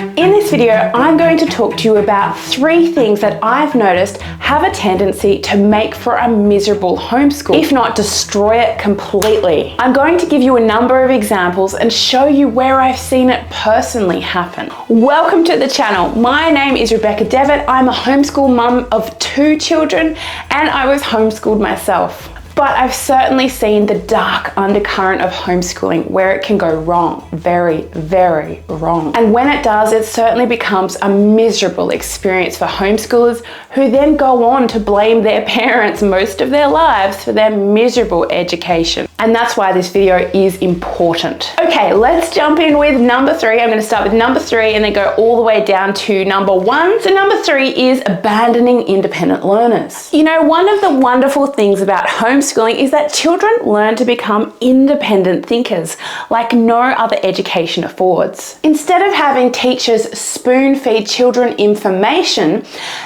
In this video, I'm going to talk to you about 3 things that I've noticed have a tendency to make for a miserable homeschool, if not destroy it completely. I'm going to give you a number of examples and show you where I've seen it personally happen. Welcome to the channel. My name is Rebecca Devitt. I'm a homeschool mum of 2 children and I was homeschooled myself. But I've certainly seen the dark undercurrent of homeschooling where it can go wrong, very, very wrong. And when it does, it certainly becomes a miserable experience for homeschoolers who then go on to blame their parents most of their lives for their miserable education. And that's why this video is important. Okay, let's jump in with number 3. I'm going to start with number 3 and then go all the way down to number 1. So number 3 is abandoning independent learners. You know, one of the wonderful things about homeschooling is that children learn to become independent thinkers like no other education affords. Instead of having teachers spoon-feed children information,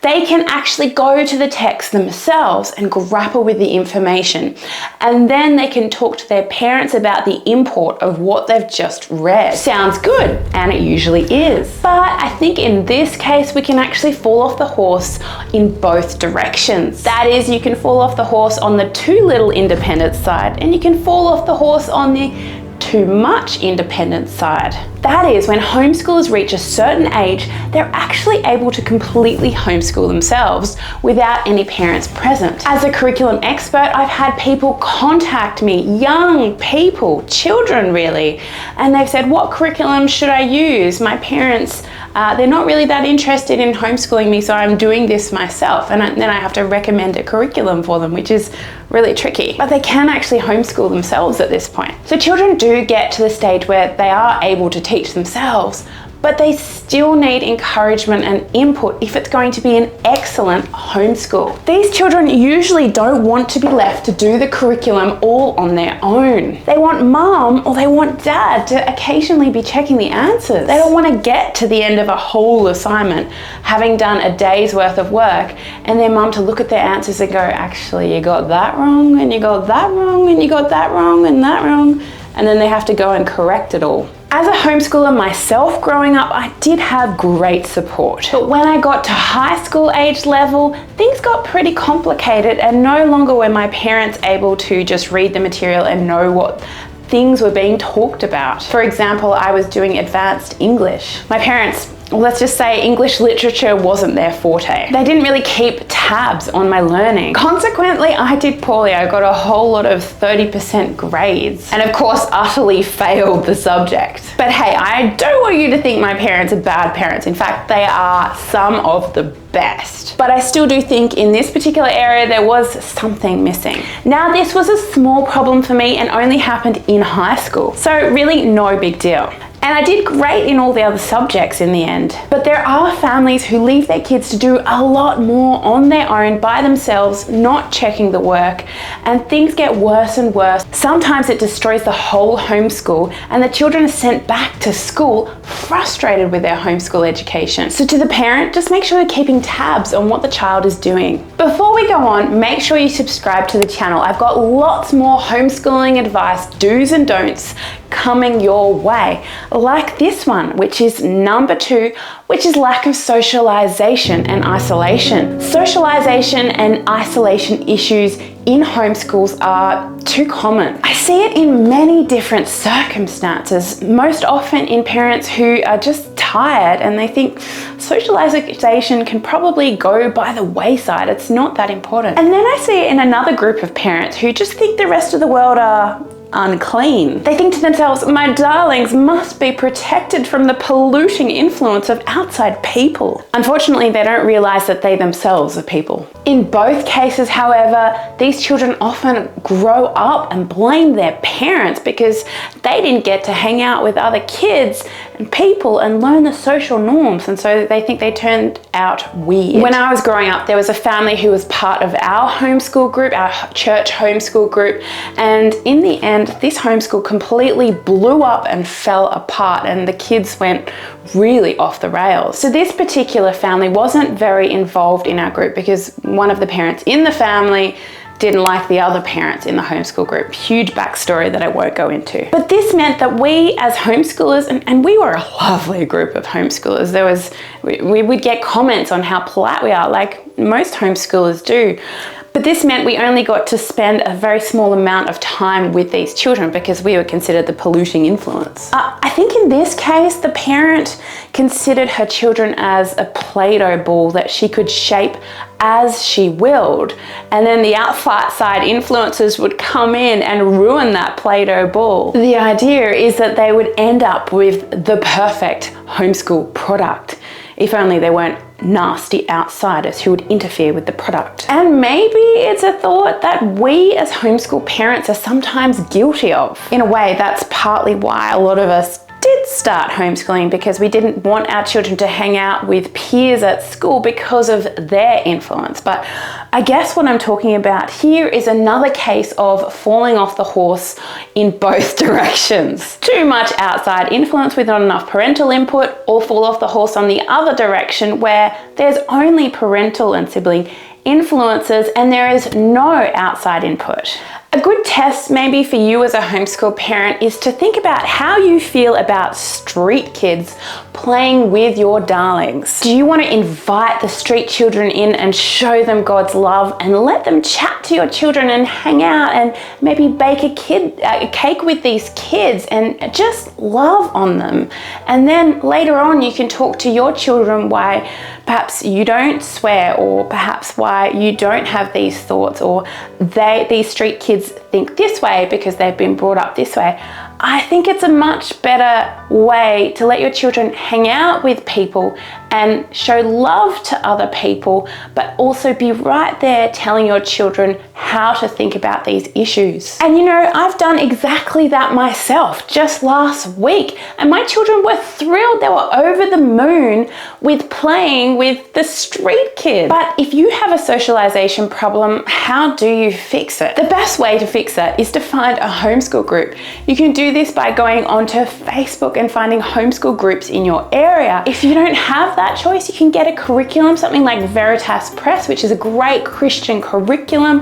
they can actually go to the text themselves and grapple with the information. And then they can talk to their parents about the import of what they've just read. Sounds good, and it usually is. But I think in this case, we can actually fall off the horse in both directions. That is, you can fall off the horse on the too little independent side, and you can fall off the horse on the too much independent side. That is, when homeschoolers reach a certain age, they're actually able to completely homeschool themselves without any parents present. As a curriculum expert, I've had people contact me, young people, children really, and they've said, what curriculum should I use? My parents, they're not really that interested in homeschooling me, so I'm doing this myself. And then I have to recommend a curriculum for them, which is really tricky. But they can actually homeschool themselves at this point. So children do get to the stage where they are able to teach themselves, but they still need encouragement and input if it's going to be an excellent homeschool. These children usually don't want to be left to do the curriculum all on their own. They want mum or they want dad to occasionally be checking the answers. They don't want to get to the end of a whole assignment, having done a day's worth of work, and their mum to look at their answers and go, actually, you got that wrong, and you got that wrong, and you got that wrong, and that wrong, and then they have to go and correct it all. As a homeschooler myself growing up, I did have great support. But when I got to high school age level, things got pretty complicated and no longer were my parents able to just read the material and know what things were being talked about. For example, I was doing advanced English. My parents, let's just say English literature wasn't their forte. They didn't really keep tabs on my learning. Consequently, I did poorly. I got a whole lot of 30% grades and of course utterly failed the subject. But hey, I don't want you to think my parents are bad parents. In fact, they are some of the best. But I still do think in this particular area there was something missing. Now this was a small problem for me and only happened in high school. So really no big deal. And I did great in all the other subjects in the end. But there are families who leave their kids to do a lot more on their own by themselves, not checking the work, and things get worse and worse. Sometimes it destroys the whole homeschool and the children are sent back to school frustrated with their homeschool education. So to the parent, just make sure you're keeping tabs on what the child is doing. Before we go on, make sure you subscribe to the channel. I've got lots more homeschooling advice, do's and don'ts coming your way, like this one, which is number 2, which is lack of socialization and isolation. Socialization and isolation issues in homeschools are too common. I see it in many different circumstances, most often in parents who are just tired and they think socialization can probably go by the wayside. It's not that important. And then I see it in another group of parents who just think the rest of the world are unclean. They think to themselves, my darlings must be protected from the polluting influence of outside people. Unfortunately, they don't realize that they themselves are people. In both cases, however, these children often grow up and blame their parents because they didn't get to hang out with other kids and people and learn the social norms, and so they think they turned out weird. When I was growing up, there was a family who was part of our homeschool group, our church homeschool group, and in the end, this homeschool completely blew up and fell apart and the kids went really off the rails. So this particular family wasn't very involved in our group because one of the parents in the family didn't like the other parents in the homeschool group. Huge backstory that I won't go into. But this meant that we as homeschoolers, and we were a lovely group of homeschoolers, we would get comments on how polite we are, like most homeschoolers do. But this meant we only got to spend a very small amount of time with these children because we were considered the polluting influence. I think in this case, the parent considered her children as a Play-Doh ball that she could shape as she willed. And then the outside influences would come in and ruin that Play-Doh ball. The idea is that they would end up with the perfect homeschool product, if only they weren't nasty outsiders who would interfere with the product. And maybe it's a thought that we as homeschool parents are sometimes guilty of. In a way, that's partly why a lot of us did start homeschooling, because we didn't want our children to hang out with peers at school because of their influence. But I guess what I'm talking about here is another case of falling off the horse in both directions. Too much outside influence with not enough parental input, or fall off the horse on the other direction where there's only parental and sibling influences and there is no outside input. A good test maybe for you as a homeschool parent is to think about how you feel about street kids playing with your darlings. Do you want to invite the street children in and show them God's love and let them chat to your children and hang out and maybe bake a cake with these kids and just love on them? And then later on you can talk to your children why perhaps you don't swear, or perhaps why you don't have these thoughts, or these street kids think this way because they've been brought up this way. I think it's a much better way to let your children hang out with people and show love to other people, but also be right there telling your children how to think about these issues. And you know, I've done exactly that myself just last week, and my children were thrilled. They were over the moon with playing with the street kids. But if you have a socialization problem, how do you fix it? The best way to fix it is to find a homeschool group. You can do this by going onto Facebook and finding homeschool groups in your area. If you don't have that choice, you can get a curriculum, something like Veritas Press, which is a great Christian curriculum,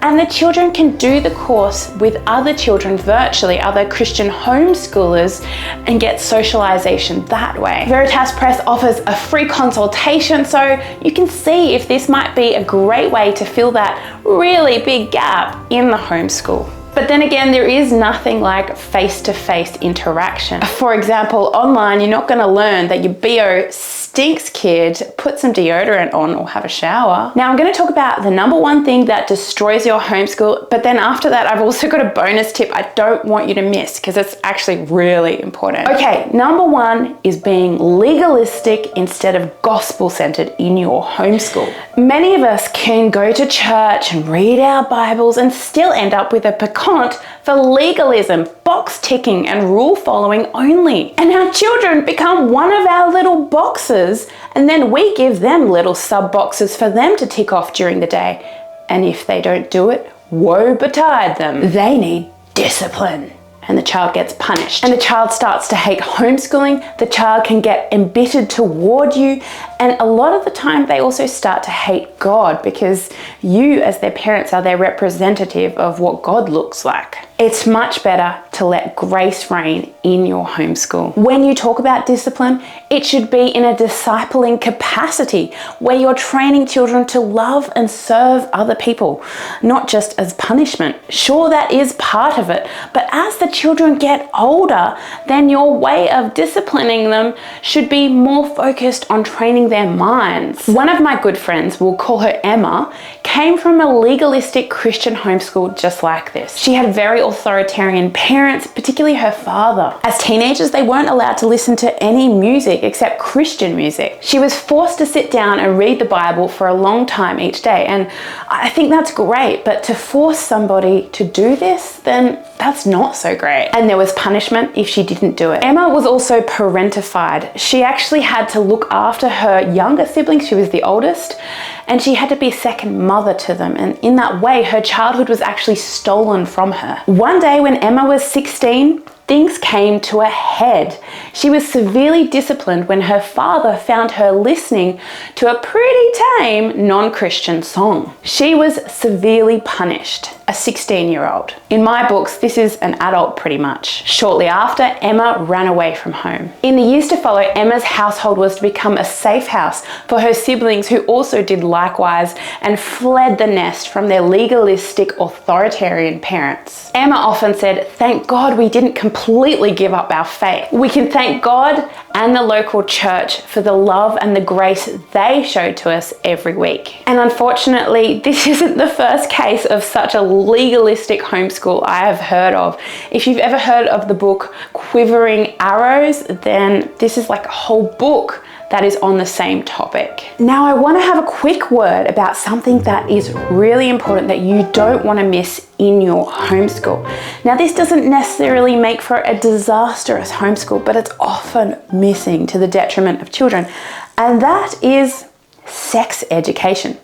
and the children can do the course with other children virtually, other Christian homeschoolers, and get socialization that way. Veritas Press offers a free consultation, so you can see if this might be a great way to fill that really big gap in the homeschool. But then again, there is nothing like face-to-face interaction. For example, online, you're not going to learn that your BO stinks, kid, put some deodorant on or have a shower. Now I'm going to talk about the number one thing that destroys your homeschool, but then after that, I've also got a bonus tip I don't want you to miss because it's actually really important. Okay, number one is being legalistic instead of gospel-centered in your homeschool. Many of us can go to church and read our Bibles and still end up with a piquant for legalism, box ticking, and rule following only. And our children become one of our little boxes, and then we give them little sub boxes for them to tick off during the day. And if they don't do it, woe betide them. They need discipline. And the child gets punished. And the child starts to hate homeschooling. The child can get embittered toward you. And a lot of the time they also start to hate God because you as their parents are their representative of what God looks like. It's much better to let grace reign in your homeschool. When you talk about discipline, it should be in a discipling capacity where you're training children to love and serve other people, not just as punishment. Sure, that is part of it, but as the children get older, then your way of disciplining them should be more focused on training their minds. One of my good friends, we'll call her Emma, came from a legalistic Christian homeschool just like this. She had very authoritarian parents, particularly her father. As teenagers, they weren't allowed to listen to any music except Christian music. She was forced to sit down and read the Bible for a long time each day, and I think that's great, but to force somebody to do this, then that's not so great. And there was punishment if she didn't do it. Emma was also parentified. She actually had to look after her younger siblings. She was the oldest, and she had to be second mother to them. And in that way, her childhood was actually stolen from her. One day when Emma was 16, things came to a head. She was severely disciplined when her father found her listening to a pretty tame non-Christian song. She was severely punished, a 16-year-old. In my books, this is an adult pretty much. Shortly after, Emma ran away from home. In the years to follow, Emma's household was to become a safe house for her siblings, who also did likewise and fled the nest from their legalistic, authoritarian parents. Emma often said, "Thank God we didn't completely give up our faith. We can thank God and the local church for the love and the grace they showed to us every week." And unfortunately, this isn't the first case of such a legalistic homeschool I have heard of. If you've ever heard of the book Quivering Arrows, then this is like a whole book that is on the same topic. Now, I want to have a quick word about something that is really important that you don't want to miss in your homeschool. Now, this doesn't necessarily make for a disastrous homeschool, but it's often missing to the detriment of children, and that is sex education.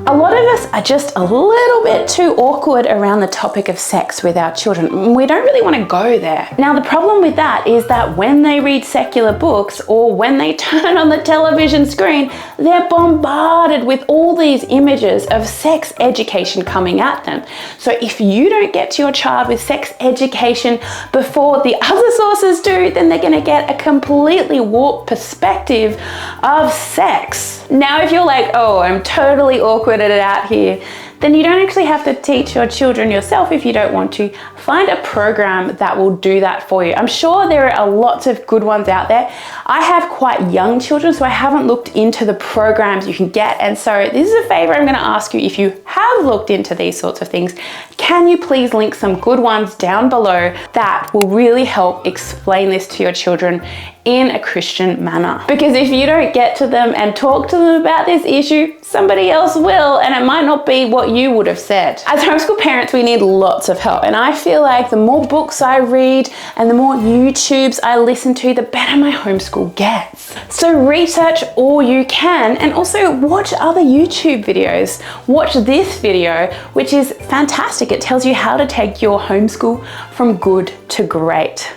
A lot of us are just a little bit too awkward around the topic of sex with our children. We don't really want to go there. Now, the problem with that is that when they read secular books or when they turn on the television screen, they're bombarded with all these images of sex education coming at them. So if you don't get to your child with sex education before the other sources do, then they're going to get a completely warped perspective of sex. Now, if you're like, "Oh, I'm totally awkward at it out here," then you don't actually have to teach your children yourself if you don't want to. Find a program that will do that for you. I'm sure there are lots of good ones out there. I have quite young children, so I haven't looked into the programs you can get. And so this is a favor I'm going to ask you. If you have looked into these sorts of things, can you please link some good ones down below that will really help explain this to your children in a Christian manner? Because if you don't get to them and talk to them about this issue, somebody else will, and it might not be what you would have said. As homeschool parents, we need lots of help, and I feel like the more books I read and the more YouTubes I listen to, the better my homeschool gets. So research all you can, and also watch other YouTube videos. Watch this video, which is fantastic. It tells you how to take your homeschool from good to great.